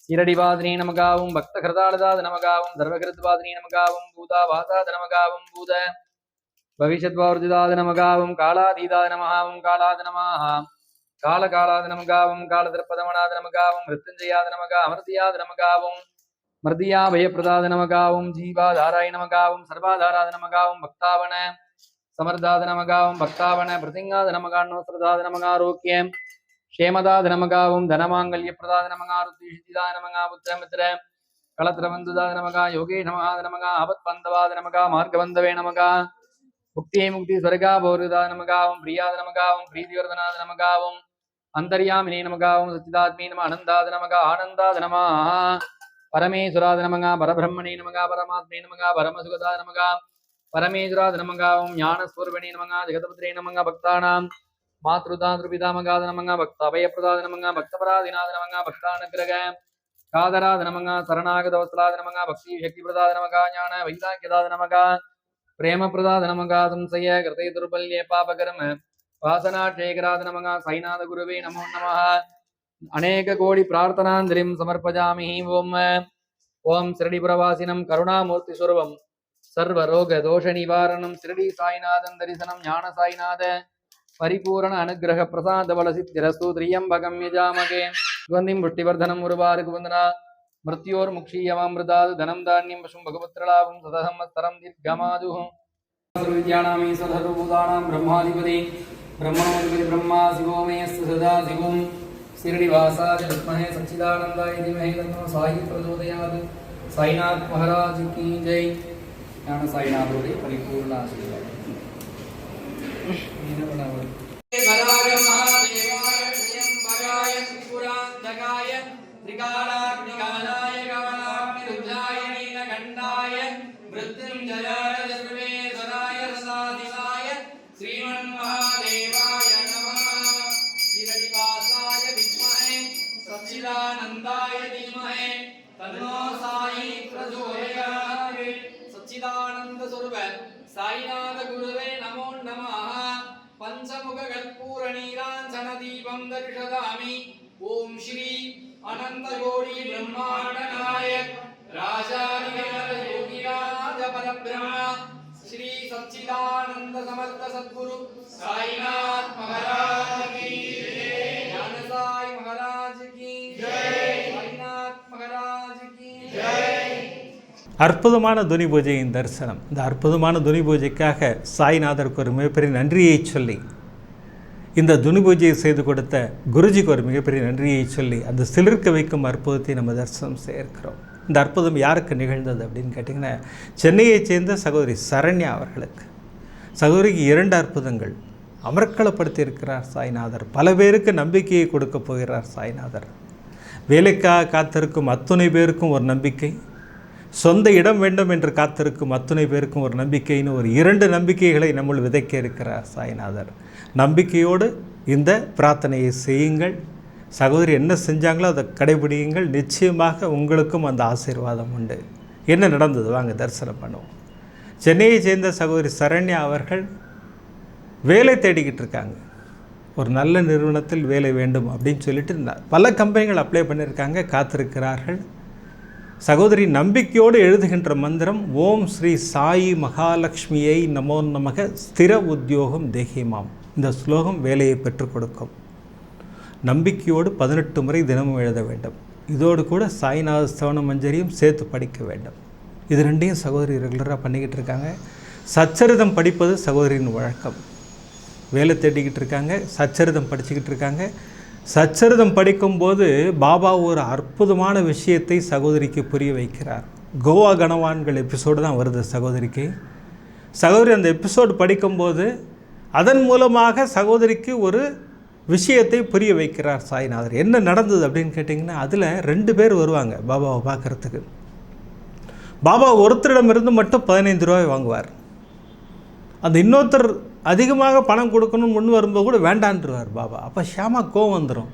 சிரடிவாதினே நமகாவம் பக்த கிருதாளதாத நமகாவம் சர்வகிருத்வாதினே நமகாவம் பூதா வாசாத நமகாவம் பூத பவிஷ்யத்வார்ஜிதாத நமகாவம் காலாதீதாத நமகாவம் காலாத நமஹ காலகாலாத நமகாவம் காலதிரப்பதமனாத நமகாவம் மிருத்யுஞ்சயாத நமகா அமர்த்தியாத நமகாவம் மர்தியா பயப்பிரதாத நமகாவம் ஜீவாதாராய நமகாவம் சர்வாதாராத நமகாவம் பக்தாவன சமர்தாத நமகாவம் பக்தாவன பிரதிங்காத நமகான்னோஸ்ரதாத நமகாரோக்கியம் க்ஷேமதாத நமகாவம் தனமாங்கல்ய பிரதாத நமகாருத்திஷிதாத நமகா புத்திரமித்திர களத்திரபந்துதாத நமகா யோகே நமகாத நமகா ஆபத் பந்தவாத நமகா மார்க்கபந்தவே நமகா முக்தியை முக்தி ஸ்வர்கா போருதாத நமகாவம் பிரியாத நமகாவம் பிரீதிவர்தனாத நமகாவம் அந்தர்யாமினே நமகாவம் சச்சிதாத்மே நம அனந்தாத நமகா ஆனந்தாத நம பரமேஸ்வராத நமகா பரபிரம்மணே நமகா பரமாத்மே நமகா பரமசுகதாத நமகா பரமேஸ்வராத நமகாவம் ஞானஸ்வரூபிணே நமகா ஜெகதபத்ரே நமகா பக்தானாம் மாத்ருதாத்ருபிதாமகாத நமகா பக்தபயப்பிரதாத நமகா பக்தபராதிநாத நமகா பக்தானுக்கிரக காதராத நமகா சரணாகதவஸ்தலாத நமகா பக்தி சக்தி பிரதாத நமகா ஞான வைராக்கியதாத நமகா பிரேம பிரதாத நமகா சம்சய கிருதய துர்பல்ய பாபகர்ம வாசனாட்சேகராத நமகா சாய்நாத குருவே நமோ நமः. அநேக கோடி பிரார்த்தனாந்திரிம் சமர்ப்பஜாமி. ஓம் சிரடிபுரவாசினம் கருணாமூர்த்தி சுரூபம் சர்வரோக தோஷ நிவாரணம் சிரடி சாய்நாதன் தரிசனம் ஞான சாய்நாத பரிபூரண அனுகிரக பிரசாத பல சித்திரஸ்து திரியம்பகம் யஜாமகே குவந்திம் புஷ்டிவர்தனம் உருவாருக்கு வந்தனா மிருத்யோர் முக்ஷீயமாமிருதாது தனம் தானியம் பசும் பகவத்ரலாபம் சதசம்வத்சரம் தீர்க்கமாதுஹம். சர்வவித்யானாமே சர்வபூதானாம் பிரம்மாதிபதி பிரம்மணோதிபதி பிரம்மா சிவோ மேயஸ்து சதா சிவம் சிரடிவாசாய வித்மஹே சச்சிதானந்தாய தீமஹி தன்னோ சாயி பிரச்சோதயாத். சாய்நாத் மகாராஜ் கி ஜெய். ஞான சாய்நாதோடைய பரிபூர்ண ஆசீர்வாதம். सच्चिदानंदाय धीमहि तन्नो साई प्रचोदयात्. सच्चिदानंद स्वरूप साईनाथ गुरुवे नमो नमः. कर्पूरनीराञ्जनदीपं दर्शयामि। ओम श्री अनंतकोटि ब्रह्मांड नायक राजाधिराज योगिराज परब्रह्म श्री सच्चिदानंद समर्थ सद्गुरु साईनाथ महाराज की जय। ज्ञान साई महाराज की जय। साईनाथ महाराज की जय। அற்புதமான துணி பூஜையின் தரிசனம். இந்த அற்புதமான துணி பூஜைக்காக சாய்நாதருக்கு ஒரு மிகப்பெரிய நன்றியை சொல்லி, இந்த துணி பூஜையை செய்து கொடுத்த குருஜிக்கு ஒரு மிகப்பெரிய நன்றியை சொல்லி, அந்த சிலிர்க்க வைக்கும் அற்புதத்தை நம்ம தரிசனம் செய்கிறோம். இந்த அற்புதம் யாருக்கு நிகழ்ந்தது அப்படின்னு கேட்டிங்கன்னா, சென்னையைச் சேர்ந்த சகோதரி சரண்யா அவர்களுக்கு. சகோதரிக்கு 2 அற்புதங்கள் அமர்க்களப்படுத்தி இருக்கிறார் சாய்நாதர். பல பேருக்கு நம்பிக்கையை கொடுக்க போகிறார் சாய்நாதர். வேலைக்காக காத்திருக்கும் அத்துணை பேருக்கும் ஒரு நம்பிக்கை, சொந்த இடம் வேண்டும் என்று காத்திருக்கும் அத்துணை பேருக்கும் ஒரு நம்பிக்கைன்னு ஒரு 2 நம்பிக்கைகளை நம்முள் விதைக்க இருக்கிறார் சாய்நாதர். நம்பிக்கையோடு இந்த பிரார்த்தனையை செய்யுங்கள். சகோதரி என்ன செஞ்சாங்களோ அதை கடைபிடியுங்கள். நிச்சயமாக உங்களுக்கும் அந்த ஆசீர்வாதம் உண்டு. என்ன நடந்தது வாங்க தரிசனம் பண்ணுவோம். சென்னையை சேர்ந்த சகோதரி சரண்யா அவர்கள் வேலை தேடிக்கிட்டு இருக்காங்க. ஒரு நல்ல நிறுவனத்தில் வேலை வேண்டும் அப்படின்னு சொல்லிட்டு பல கம்பெனிகள் அப்ளை பண்ணியிருக்காங்க, காத்திருக்கிறார்கள். சகோதரி நம்பிக்கையோடு எழுதுகின்ற மந்திரம் ஓம் ஸ்ரீ சாயி மகாலட்சுமியை நமோ நமக ஸ்திர உத்தியோகம் தேகிமாம். இந்த ஸ்லோகம் வேலையை பெற்றுக் கொடுக்கும். நம்பிக்கையோடு 18 முறை தினமும் எழுத வேண்டும். இதோடு கூட சாய்நாத ஸ்தவன மஞ்சரியும் சேர்த்து படிக்க வேண்டும். இது 2ஐயும் சகோதரி ரெகுலராக பண்ணிக்கிட்டு இருக்காங்க. சச்சரிதம் படிப்பது சகோதரியின் வழக்கம். வேலை தேடிக்கிட்டு இருக்காங்க, சச்சரிதம் படிச்சுக்கிட்டு இருக்காங்க. சச்சரிதம் படிக்கும்போது பாபா ஒரு அற்புதமான விஷயத்தை சகோதரிக்கு புரிய வைக்கிறார். கோவா கணவான்கள் எபிசோடு தான் வருது சகோதரிக்கு. சகோதரி அந்த எபிசோடு படிக்கும்போது அதன் மூலமாக சகோதரிக்கு ஒரு விஷயத்தை புரிய வைக்கிறார் சாய்நாதர். என்ன நடந்தது அப்படின்னு கேட்டிங்கன்னா, அதில் 2 பேர் வருவாங்க பாபாவை பார்க்குறதுக்கு. பாபா ஒருத்தரிடமிருந்து மட்டும் 15 ரூபாய் வாங்குவார். அந்த இன்னொருத்தர் அதிகமாக பணம் கொடுக்கணும்னு முன் வரும்போது கூட வேண்டான்றுவார் பாபா. அப்போ ஷியாமா கோவம் வந்துடும்.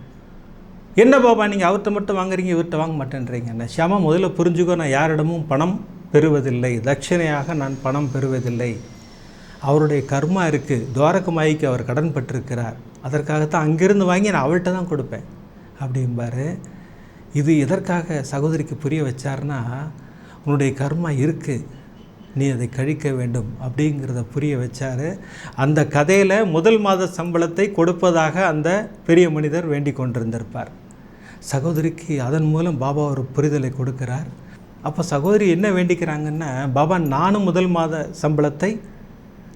என்ன பாபா நீங்கள் அவர்கிட்ட மட்டும் வாங்குறீங்க, இவர்கிட்ட வாங்க மாட்டேன்றீங்க. என்ன ஷியாமா முதல்ல புரிஞ்சுக்கோ, நான் யாரிடமும் பணம் பெறுவதில்லை, தட்சிணையாக நான் பணம் பெறுவதில்லை. அவருடைய கர்மா இருக்குது. துவாரகமாயிக்கு அவர் கடன் பட்டிருக்கிறார். அதற்காகத்தான் அங்கிருந்து வாங்கி நான் அவள்கிட்ட தான் கொடுப்பேன் அப்படிம்பார். இது எதற்காக சகோதரிக்கு புரிய வச்சார்னா, உன்னுடைய கர்மா இருக்குது, நீ அதை கழிக்க வேண்டும் அப்படிங்கிறத புரிய வச்சார். அந்த கதையில் முதல் மாத சம்பளத்தை கொடுப்பதாக அந்த பெரிய மனிதர் வேண்டிக் கொண்டிருந்திருப்பார். சகோதரிக்கு அதன் மூலம் பாபா ஒரு புரிதலை கொடுக்கிறார். அப்போ சகோதரி என்ன வேண்டிக்கிறாங்கன்னா, பாபா நானும் முதல் மாத சம்பளத்தை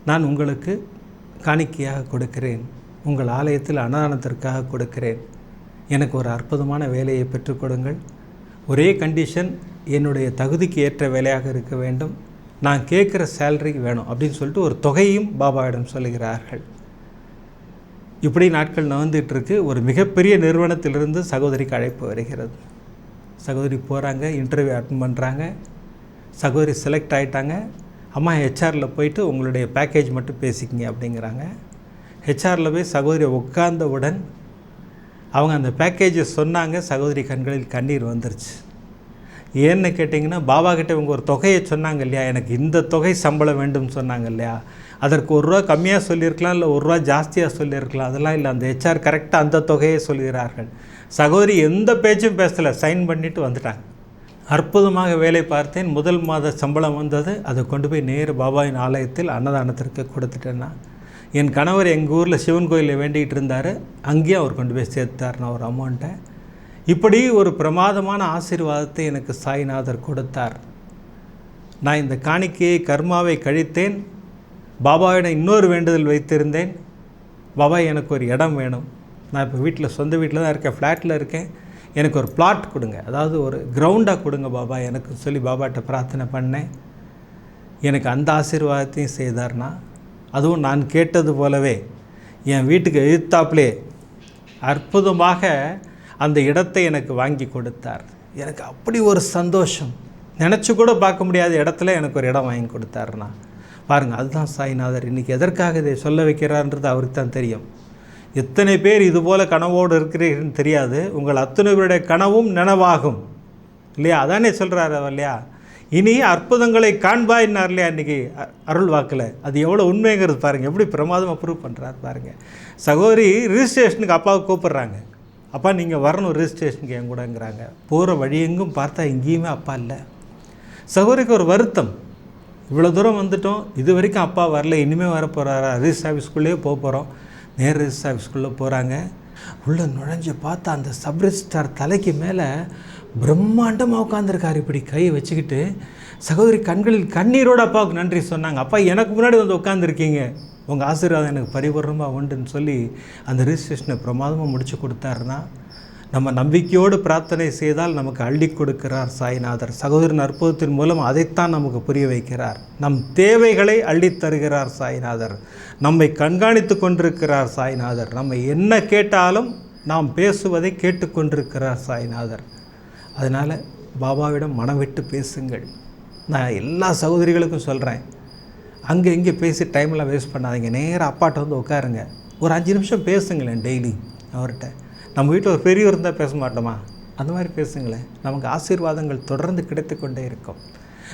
நான் உங்களுக்கு காணிக்கையாக கொடுக்கிறேன், உங்கள் ஆலயத்தில் அன்னதானத்திற்காக கொடுக்கிறேன், எனக்கு ஒரு அற்புதமான வேலையை பெற்றுக் கொடுங்கள். ஒரே கண்டிஷன், என்னுடைய தகுதிக்கு ஏற்ற வேலையாக இருக்க வேண்டும், நான் கேட்குற சேலரி வேணும் அப்படின்னு சொல்லிட்டு ஒரு தொகையும் பாபாவிடம் சொல்லுகிறார்கள். இப்படி நாட்கள் நகர்ந்துகிட்ருக்கு. ஒரு மிகப்பெரிய நிறுவனத்திலிருந்து சகோதரிக்கு அழைப்பு வருகிறது. சகோதரி போகிறாங்க, இன்டர்வியூ அட்டன் பண்ணுறாங்க. சகோதரி செலக்ட் ஆகிட்டாங்க. அம்மா ஹெச்ஆரில் போயிட்டு உங்களுடைய பேக்கேஜ் மட்டும் பேசிக்கிங்க அப்படிங்கிறாங்க. ஹெச்ஆரில் போய் சகோதரி உட்கார்ந்தவுடன் அவங்க அந்த பேக்கேஜை சொன்னாங்க. சகோதரி கண்களில் கண்ணீர் வந்துருச்சு. ஏன்னு கேட்டிங்கன்னா, பாபா கிட்டே இவங்க ஒரு தொகையை சொன்னாங்க இல்லையா, எனக்கு இந்த தொகை சம்பளம் வேண்டும்னு சொன்னாங்க இல்லையா, அதற்கு 1 ரூபா கம்மியாக சொல்லியிருக்கலாம், இல்லை 1 ரூபா ஜாஸ்தியாக சொல்லியிருக்கலாம். அதெல்லாம் இல்லை, அந்த ஹெச்ஆர் கரெக்டாக அந்த தொகையை சொல்கிறார்கள். சகோதரி எந்த பேச்சும் பேசலை, சைன் பண்ணிவிட்டு வந்துட்டாங்க. அற்புதமாக வேலை பார்த்தேன். முதல் மாத சம்பளம் வந்தது. அதை கொண்டு போய் நேரு பாபாவின் ஆலயத்தில் அன்னதானத்திற்கு கொடுத்துட்டேன்னா, என் கணவர் எங்கள் ஊரில் சிவன் கோயிலில் வேண்டிகிட்டு இருந்தார், அங்கேயும் அவர் கொண்டு போய் சேர்த்தார் ஒரு அமௌண்ட்டை. இப்படி ஒரு பிரமாதமான ஆசீர்வாதத்தை எனக்கு சாய்நாதர் கொடுத்தார். நான் இந்த காணிக்கையை கர்மாவை கழித்தேன். பாபாவிடம் இன்னொரு வேண்டுதல் வைத்திருந்தேன். பாபா எனக்கு ஒரு இடம் வேணும், நான் இப்போ வீட்டில் சொந்த வீட்டில் தான் இருக்கேன், ஃப்ளாட்டில் இருக்கேன், எனக்கு ஒரு பிளாட் கொடுங்க, அதாவது ஒரு கிரவுண்டாக கொடுங்க பாபா எனக்கு சொல்லி பாபாட்ட பிரார்த்தனை பண்ணேன். எனக்கு அந்த ஆசீர்வாதத்தையும் செய்தார்னா, அதுவும் நான் கேட்டது போலவே என் வீட்டுக்கு எதிர்த்தாப்புலே அற்புதமாக அந்த இடத்தை எனக்கு வாங்கி கொடுத்தார். எனக்கு அப்படி ஒரு சந்தோஷம். நினச்சி கூட பார்க்க முடியாத இடத்துல எனக்கு ஒரு இடம் வாங்கி கொடுத்தாருண்ணா. பாருங்கள், அதுதான் சாய்நாதர் இன்றைக்கி எதற்காக இதை சொல்ல வைக்கிறார்ன்றது அவருக்கு தான் தெரியும். எத்தனை பேர் இதுபோல் கனவோடு இருக்கிறீர்கள்னு தெரியாது. உங்கள் அத்தனை பேருடைய கனவும் நனவாகும் இல்லையா, அதானே சொல்கிறாரு இல்லையா. இனி அற்புதங்களை காண்பாயின்னார் இல்லையா அன்றைக்கி அருள் வாக்கில், அது எவ்வளோ உண்மைங்கிறது பாருங்கள், எப்படி பிரமாதமாக ப்ரூவ் பண்ணுறாரு பாருங்கள். சகோதரி ரிஜிஸ்ட்ரேஷனுக்கு அப்பாவை கூப்பிட்றாங்க, அப்பா நீங்கள் வரணும் ரிஜிஸ்ட்ரேஷனுக்கு என் கூடங்கிறாங்க. போகிற வழியெங்கும் பார்த்தா எங்கேயுமே அப்பா இல்லை. சகோதரிக்கு ஒரு வருத்தம், இவ்வளோ தூரம் வந்துட்டோம், இது வரைக்கும் அப்பா வரல, இனிமேல் வர போகிறாரா, ரிஜிஸ்டர் ஆஃபீஸ்க்குள்ளேயே போக போகிறோம். நேர் ரிஜிஸ்டர் ஆஃபீஸ்க்குள்ளே போகிறாங்க. உள்ளே நுழைஞ்சு பார்த்தா அந்த சப் ரிஜிஸ்ட்ரார் தலைக்கு மேலே பிரம்மாண்டமாக உட்காந்துருக்காரு, இப்படி கையை வச்சுக்கிட்டு. சகோதரி கண்களில் கண்ணீரோடு அப்பாவுக்கு நன்றி சொன்னாங்க. அப்பா எனக்கு முன்னாடி வந்து உட்காந்துருக்கீங்க, உங்கள் ஆசீர்வாதம் எனக்கு பரிபூர்ணமாக உண்டுன்னு சொல்லி அந்த ரிஜிஸ்ட்ரேஷனை பிரமாதமாக முடித்து கொடுத்தாருன்னா, நம்ம நம்பிக்கையோடு பிரார்த்தனை செய்தால் நமக்கு அள்ளி கொடுக்கிறார் சாய்நாதர். சகோதரன் அற்புதத்தின் மூலம் அதைத்தான் நமக்கு புரிய வைக்கிறார். நம் தேவைகளை அள்ளித் தருகிறார் சாய்நாதர். நம்மை கண்காணித்து கொண்டிருக்கிறார் சாய்நாதர். நம்ம என்ன கேட்டாலும் நாம் பேசுவதை கேட்டுக்கொண்டிருக்கிறார் சாய்நாதர். அதனால் பாபாவிடம் மனம் விட்டு பேசுங்கள். நான் எல்லா சகோதரிகளுக்கும் சொல்கிறேன், அங்கே இங்கே பேசி டைமெல்லாம் வேஸ்ட் பண்ணாதீங்க. நேராக அப்பாட்ட வந்து உட்காருங்க, ஒரு 5 நிமிஷம் பேசுங்களேன் டெய்லி அவர்கிட்ட. நம்ம வீட்டில் ஒரு பெரியவர் இருந்தால் பேச மாட்டோமா, அந்த மாதிரி பேசுங்களேன். நமக்கு ஆசீர்வாதங்கள் தொடர்ந்து கிடைத்து கொண்டே இருக்கும்.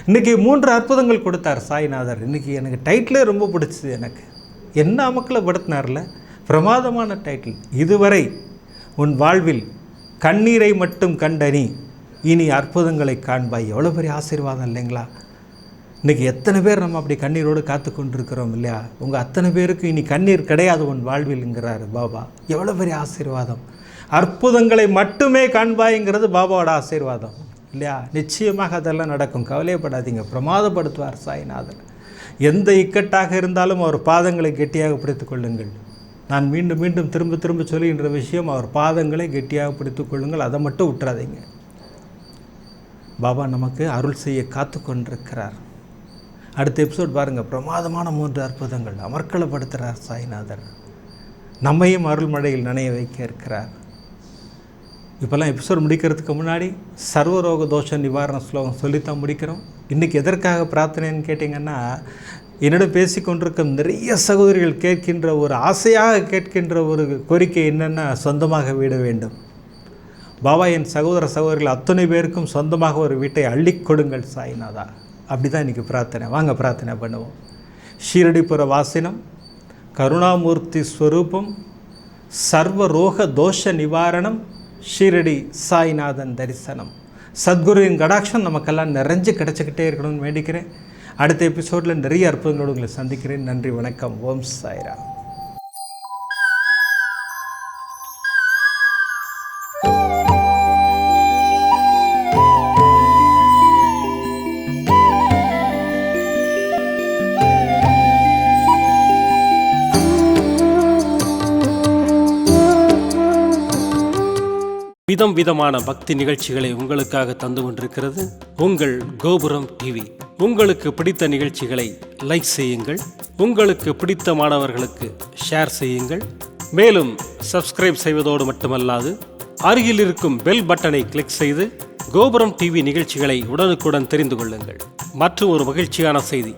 இன்றைக்கி 3 அற்புதங்கள் கொடுத்தார் சாய்நாதர். இன்றைக்கி எனக்கு டைட்டிலே ரொம்ப பிடிச்சிது. எனக்கு என்ன அமக்களை படுத்தினார்ல, பிரமாதமான டைட்டில். இதுவரை உன் வாழ்வில் கண்ணீரை மட்டும் கண்டனி, இனி அற்புதங்களை காண்பாய். எவ்வளோ பெரிய ஆசீர்வாதம் இல்லைங்களா? இன்றைக்கி எத்தனை பேர் நம்ம அப்படி கண்ணீரோடு காத்து கொண்டிருக்கிறோம் இல்லையா? உங்கள் அத்தனை பேருக்கு இனி கண்ணீர் கிடையாது உன் வாழ்வில்ங்கிறாரு பாபா. எவ்வளோ பெரிய ஆசீர்வாதம். அற்புதங்களை மட்டுமே காண்பாய்ங்கிறது பாபாவோட ஆசீர்வாதம் இல்லையா? நிச்சயமாக அதெல்லாம் நடக்கும், கவலையப்படாதீங்க. பிரமாதப்படுத்துவார் சாய்நாதர். எந்த இக்கட்டாக இருந்தாலும் அவர் பாதங்களை கெட்டியாக பிடித்துக் கொள்ளுங்கள். நான் மீண்டும் மீண்டும் திரும்ப திரும்ப சொல்லுகின்ற விஷயம், அவர் பாதங்களை கெட்டியாக பிடித்துக் கொள்ளுங்கள். அதை மட்டும் விட்டுறாதீங்க. பாபா நமக்கு அருள் செய்ய காத்து கொண்டிருக்கிறார். அடுத்த எபிசோட் பாருங்கள், பிரமாதமான 3 அற்புதங்கள் அமர்க்களப்படுத்துகிறார் சாய்நாதர். நம்மையும் அருள்மழையில் நனைய வைக்க இருக்கிறார். இப்போல்லாம் எபிசோட் முடிக்கிறதுக்கு முன்னாடி சர்வரோக தோஷ நிவாரண ஸ்லோகம் சொல்லித்தான் முடிக்கிறோம். இன்றைக்கி எதற்காக பிரார்த்தனைன்னு கேட்டிங்கன்னா, என்னிடம் பேசி கொண்டிருக்கும் நிறைய சகோதரிகள் கேட்கின்ற ஒரு ஆசையாக கேட்கின்ற ஒரு கோரிக்கை என்னென்னா, சொந்தமாக வீடு வேண்டும். பாபா என் சகோதர சகோதரிகள் அத்தனை பேருக்கும் சொந்தமாக ஒரு வீட்டை அள்ளி கொடுங்கள் சாய்நாதா. அப்படி தான் இன்றைக்கி பிரார்த்தனை. வாங்க பிரார்த்தனை பண்ணுவோம். ஷீரடிபுர வாசினம், கருணாமூர்த்தி ஸ்வரூபம், சர்வரோக தோஷ நிவாரணம், ஷீரடி சாய்நாதன் தரிசனம். சத்குருவின் கடாட்சம் நமக்கெல்லாம் நிறைஞ்சு கிடச்சிக்கிட்டே இருக்கணும்னு வேண்டிக்கிறேன். அடுத்த எபிசோடில் நிறைய அற்புதங்களோடு உங்களை சந்திக்கிறேன். நன்றி, வணக்கம். ஓம் சாய்ராம். விதம் விதமான பக்தி நிகழ்ச்சிகளை உங்களுக்காக தந்து கொண்டிருக்கிறது உங்கள் கோபுரம் டிவி. உங்களுக்கு பிடித்த நிகழ்ச்சிகளை லைக் செய்யுங்கள், உங்களுக்கு பிடித்த மாணவர்களுக்கு ஷேர் செய்யுங்கள். மேலும் சப்ஸ்கிரைப் செய்வதோடு மட்டுமல்லாது அருகில் இருக்கும் பெல் பட்டனை கிளிக் செய்து கோபுரம் டிவி நிகழ்ச்சிகளை உடனுக்குடன் தெரிந்து கொள்ளுங்கள். மற்றும் ஒரு மகிழ்ச்சியான செய்தி,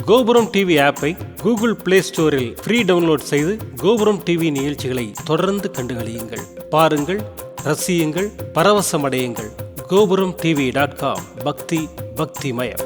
கோபுரம் டிவி ஆப்பை கூகுள் பிளே ஸ்டோரில் ஃப்ரீ டவுன்லோட் செய்து கோபுரம் டிவி நிகழ்ச்சிகளை தொடர்ந்து கண்டுகளியுங்கள், பாருங்கள், ரசியுங்கள், பரவசமடையுங்கள். gopuramtv.com. பக்தி பக்திமயம்.